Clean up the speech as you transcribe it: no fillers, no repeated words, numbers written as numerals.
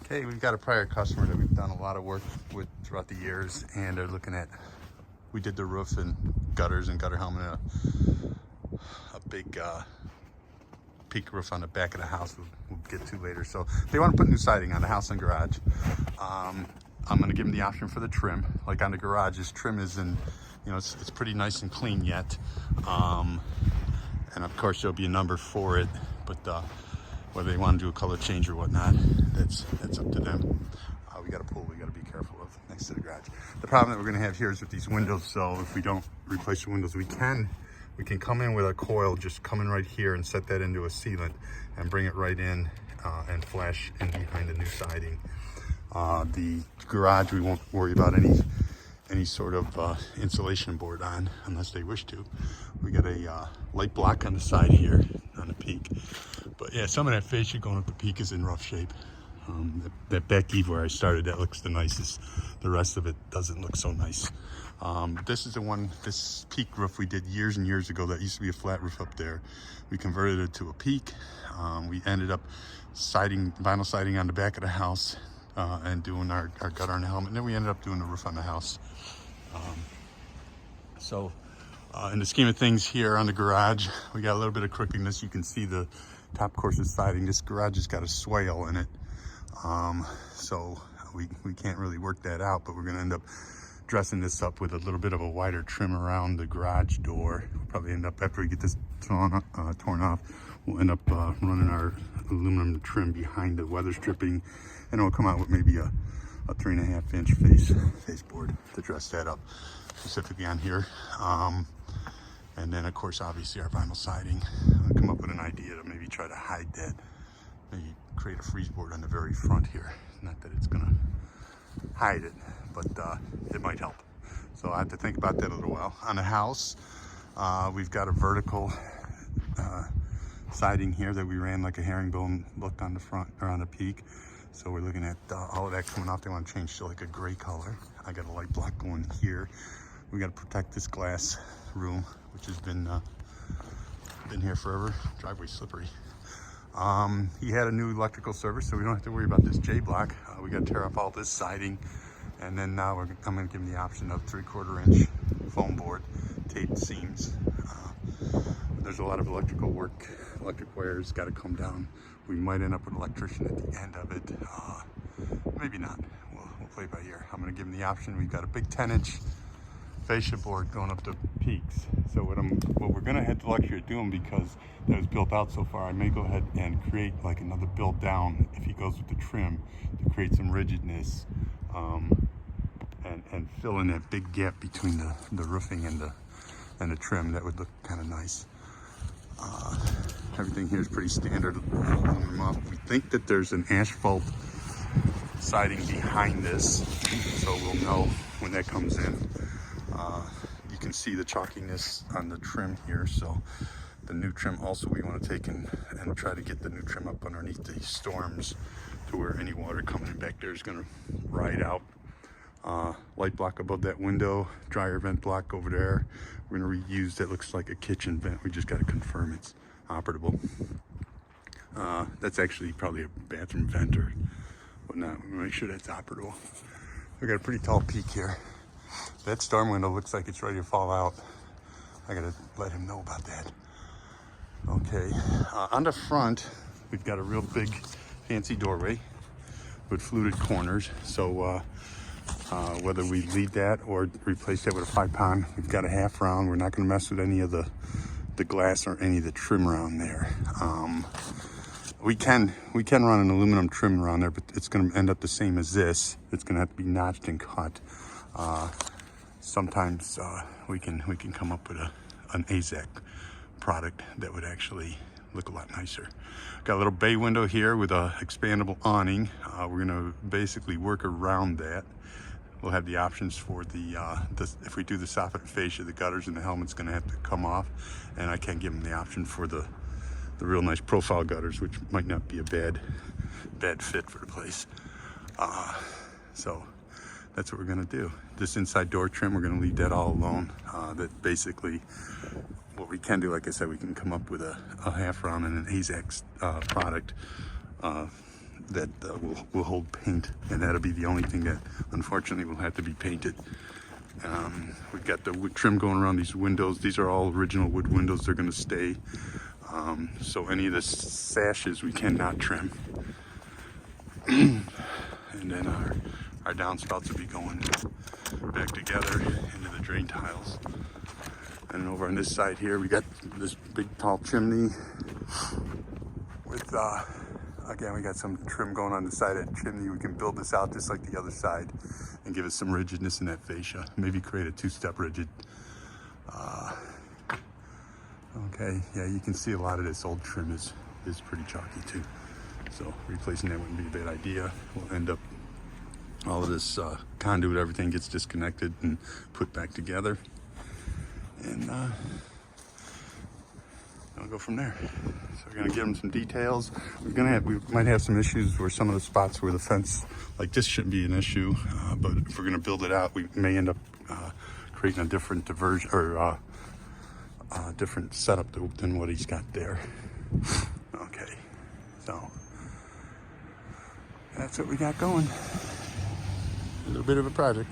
Okay, we've got a prior customer that we've done a lot of work with throughout the years, and they're looking at, we did the roof and gutters and gutter helmet, a big peak roof on the back of the house we'll get to later. So they want to put new siding on the house and garage. I'm going to give them the option for the trim. Like on the garage, this trim is in, you know, it's pretty nice and clean yet. And of course there'll be a number for it, but whether they want to do a color change or whatnot, that's up to them. We got a pool we got to be careful of next to the garage. The problem that we're going to have here is with these windows. So if we don't replace the windows, we can come in with a coil, just come in right here and set that into a sealant and bring it right in and flash in behind the new siding. The garage, we won't worry about any sort of insulation board on unless they wish to. We got a light block on the side here on the peak. But yeah, some of that fascia going up the peak is in rough shape. That back eave where I started, that looks the nicest. The rest of it doesn't look so nice. This is the one, this peak roof we did years and years ago. That used to be a flat roof up there. We converted it to a peak. We ended up vinyl siding on the back of the house and doing our gutter and helmet. And then we ended up doing the roof on the house. In the scheme of things here on the garage, we got a little bit of crookedness. You can see the top course of siding. This garage has got a swale in it. So we can't really work that out, but we're going to end up dressing this up with a little bit of a wider trim around the garage door. We'll probably end up, after we get this torn off, we'll end up running our aluminum trim behind the weather stripping, and it'll come out with maybe a 3.5 inch face board to dress that up specifically on here. And then of course, obviously our vinyl siding. I'll come up with an idea to maybe try to hide that, maybe create a freeze board on the very front here. Not that it's gonna hide it, but it might help. So I have to think about that a little while. On the house, we've got a vertical siding here that we ran like a herringbone look on the front or on the peak. So we're looking at all of that coming off. They want to change to like a gray color. I got a light block going here. We got to protect this glass room, which has been here forever. Driveway slippery. He had a new electrical service, so we don't have to worry about this J block. We got to tear up all this siding, and then now I'm going to give him the option of 3/4 inch foam board, taped seams. There's a lot of electrical work. Electric wires got to come down. We might end up with an electrician at the end of it. Maybe not. We'll play by ear. I'm going to give him the option. We've got a big 10-inch fascia board going up the peaks. So what we're going to have the luxury of doing, because that was built out so far, I may go ahead and create like another build down if he goes with the trim to create some rigidness and fill in that big gap between the roofing and the trim. That would look kind of nice. Everything here is pretty standard. We think that there's an asphalt siding behind this, so we'll know when that comes in. You can see the chalkiness on the trim here, so the new trim also we want to take and try to get the new trim up underneath these storms to where any water coming in back there is going to ride out. Light block above that window, dryer vent block over there. We're going to reuse that, looks like a kitchen vent. We just got to confirm it's operable. That's actually probably a bathroom vent or whatnot. We'll make sure that's operable. We got a pretty tall peak here. That storm window looks like it's ready to fall out. I got to let him know about that. Okay, on the front, we've got a real big fancy doorway with fluted corners. So whether we leave that or replace that with a 5-pound, we've got a half round. We're not going to mess with any of the glass or any of the trim around there. We can run an aluminum trim around there, but it's going to end up the same as this. It's going to have to be notched and cut. Sometimes we can come up with an AZEK product that would actually look a lot nicer. Got a little bay window here with a expandable awning. We're going to basically work around that. We'll have the options for if we do the soffit fascia, the gutters and the helmet's going to have to come off, and I can give them the option for the real nice profile gutters, which might not be a bad fit for the place. So that's what we're going to do. This inside door trim, we're going to leave that all alone. That basically, what we can do, like I said, we can come up with a half round and an AZEK product that will hold paint, and that'll be the only thing that unfortunately will have to be painted. We've got the wood trim going around these windows. These are all original wood windows. They're going to stay. So any of the sashes we cannot trim. And then our downspouts will be going back together into the drain tiles. And over on this side here, we got this big tall chimney with, again, we got some trim going on the side of the chimney. We can build this out just like the other side and give it some rigidness in that fascia. Maybe create a two-step rigid. Okay, yeah, you can see a lot of this old trim is pretty chalky too. So replacing that wouldn't be a bad idea. We'll end up, all of this conduit, everything gets disconnected and put back together. And I'll go from there. So we're gonna give them some details. We might have some issues where some of the spots where the fence, like this shouldn't be an issue, but if we're gonna build it out, we may end up creating a different diversion or different setup than what he's got there. Okay, so that's what we got going. A little bit of a project.